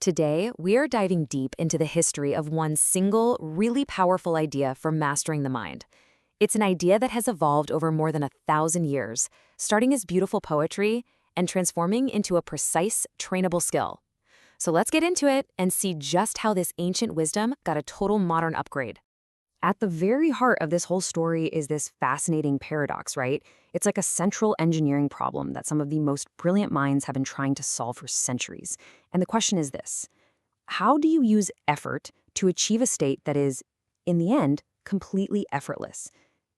Today, we are diving deep into the history of one single, really powerful idea for mastering the mind. It's an idea that has evolved over more than 1,000 years, starting as beautiful poetry and transforming into a precise, trainable skill. So let's get into it and see just how this ancient wisdom got a total modern upgrade. At the very heart of this whole story is this fascinating paradox, right? It's like a central engineering problem that some of the most brilliant minds have been trying to solve for centuries. And the question is this: how do you use effort to achieve a state that is, in the end, completely effortless?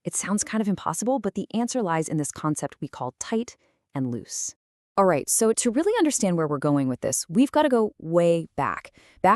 It sounds kind of impossible, but the answer lies in this concept we call tight and loose. All right, so to really understand where we're going with this, we've got to go way back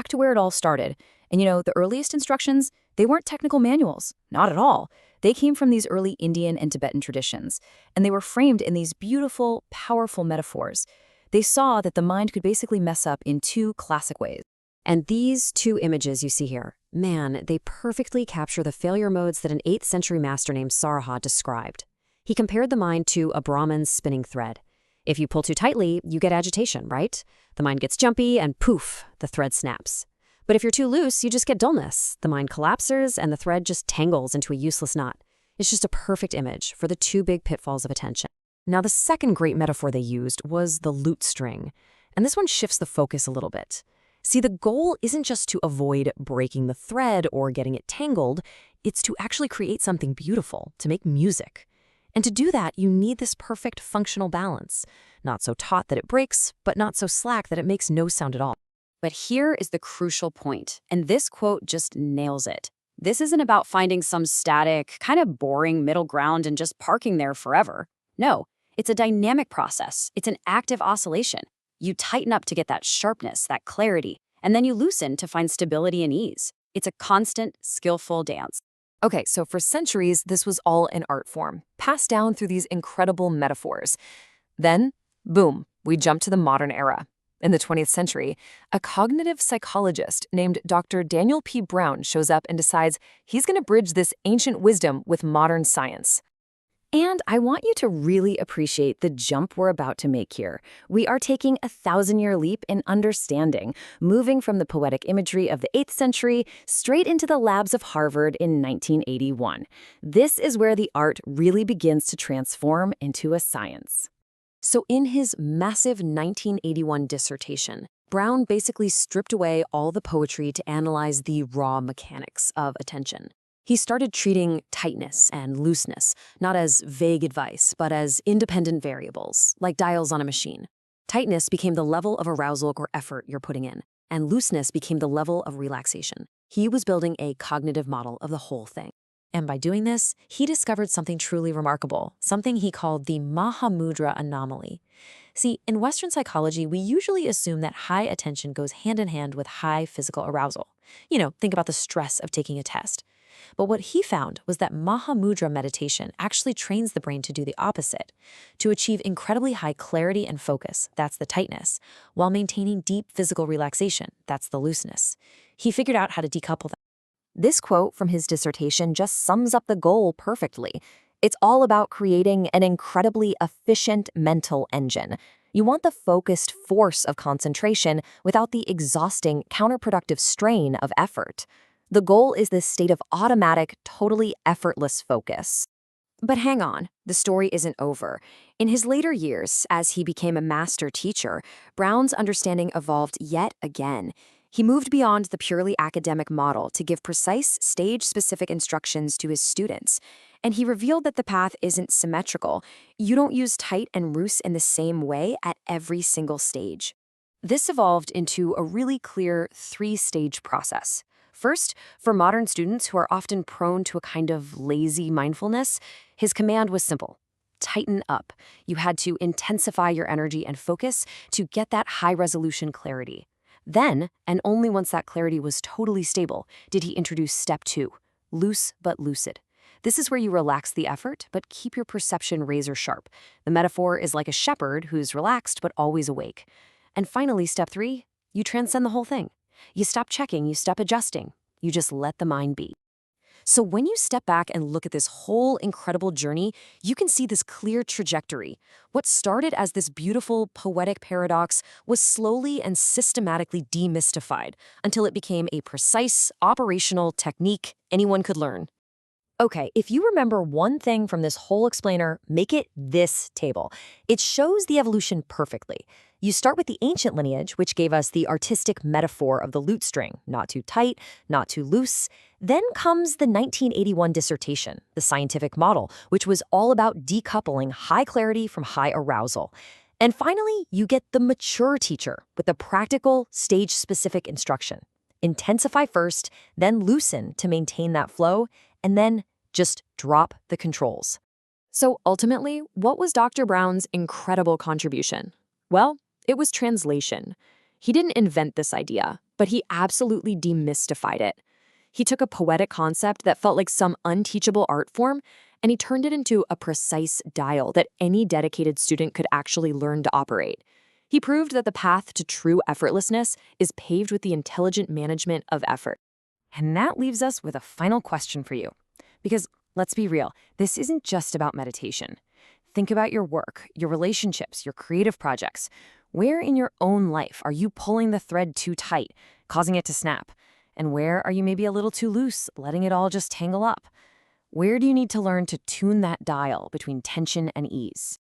to where it all started. And the earliest instructions, they weren't technical manuals, not at all. They came from these early Indian and Tibetan traditions, and they were framed in these beautiful, powerful metaphors. They saw that the mind could basically mess up in two classic ways. And these two images you see here, man, they perfectly capture the failure modes that an 8th century master named Saraha described. He compared the mind to a Brahmin's spinning thread. If you pull too tightly, you get agitation, right? The mind gets jumpy and poof, the thread snaps. But if you're too loose, you just get dullness. The mind collapses and the thread just tangles into a useless knot. It's just a perfect image for the two big pitfalls of attention. Now, the second great metaphor they used was the lute string. And this one shifts the focus a little bit. See, the goal isn't just to avoid breaking the thread or getting it tangled. It's to actually create something beautiful, to make music. And to do that, you need this perfect functional balance. Not so taut that it breaks, but not so slack that it makes no sound at all. But here is the crucial point, and this quote just nails it. This isn't about finding some static, kind of boring middle ground and just parking there forever. No, it's a dynamic process. It's an active oscillation. You tighten up to get that sharpness, that clarity, and then you loosen to find stability and ease. It's a constant, skillful dance. Okay, so for centuries, this was all an art form, passed down through these incredible metaphors. Then, boom, we jump to the modern era. In the 20th century, a cognitive psychologist named Dr. Daniel P. Brown shows up and decides he's going to bridge this ancient wisdom with modern science. And I want you to really appreciate the jump we're about to make here. We are taking a 1,000-year leap in understanding, moving from the poetic imagery of the 8th century straight into the labs of Harvard in 1981. This is where the art really begins to transform into a science. So in his massive 1981 dissertation, Brown basically stripped away all the poetry to analyze the raw mechanics of attention. He started treating tightness and looseness not as vague advice, but as independent variables, like dials on a machine. Tightness became the level of arousal or effort you're putting in, and looseness became the level of relaxation. He was building a cognitive model of the whole thing. And by doing this, he discovered something truly remarkable, something he called the Mahamudra Anomaly. See, in Western psychology, we usually assume that high attention goes hand in hand with high physical arousal. Think about the stress of taking a test. But what he found was that Mahamudra meditation actually trains the brain to do the opposite, to achieve incredibly high clarity and focus, that's the tightness, while maintaining deep physical relaxation, that's the looseness. He figured out how to decouple them. This quote from his dissertation just sums up the goal perfectly. It's all about creating an incredibly efficient mental engine. You want the focused force of concentration without the exhausting, counterproductive strain of effort. The goal is this state of automatic, totally effortless focus. But hang on, the story isn't over. In his later years, as he became a master teacher, Brown's understanding evolved yet again. He moved beyond the purely academic model to give precise, stage-specific instructions to his students. And he revealed that the path isn't symmetrical. You don't use tight and loose in the same way at every single stage. This evolved into a really clear 3-stage process. First, for modern students who are often prone to a kind of lazy mindfulness, his command was simple: tighten up. You had to intensify your energy and focus to get that high-resolution clarity. Then, and only once that clarity was totally stable, did he introduce step 2, loose but lucid. This is where you relax the effort, but keep your perception razor sharp. The metaphor is like a shepherd who's relaxed but always awake. And finally, step 3, you transcend the whole thing. You stop checking, you stop adjusting. You just let the mind be. So when you step back and look at this whole incredible journey, you can see this clear trajectory. What started as this beautiful, poetic paradox was slowly and systematically demystified until it became a precise, operational technique anyone could learn. Okay, if you remember one thing from this whole explainer, make it this table. It shows the evolution perfectly. You start with the ancient lineage, which gave us the artistic metaphor of the lute string, not too tight, not too loose. Then comes the 1981 dissertation, the scientific model, which was all about decoupling high clarity from high arousal. And finally, you get the mature teacher with the practical, stage-specific instruction. Intensify first, then loosen to maintain that flow, and then just drop the controls. So ultimately, what was Dr. Brown's incredible contribution? Well, it was translation. He didn't invent this idea, but he absolutely demystified it. He took a poetic concept that felt like some unteachable art form, and he turned it into a precise dial that any dedicated student could actually learn to operate. He proved that the path to true effortlessness is paved with the intelligent management of effort. And that leaves us with a final question for you. Because let's be real, this isn't just about meditation. Think about your work, your relationships, your creative projects. Where in your own life are you pulling the thread too tight, causing it to snap? And where are you maybe a little too loose, letting it all just tangle up? Where do you need to learn to tune that dial between tension and ease?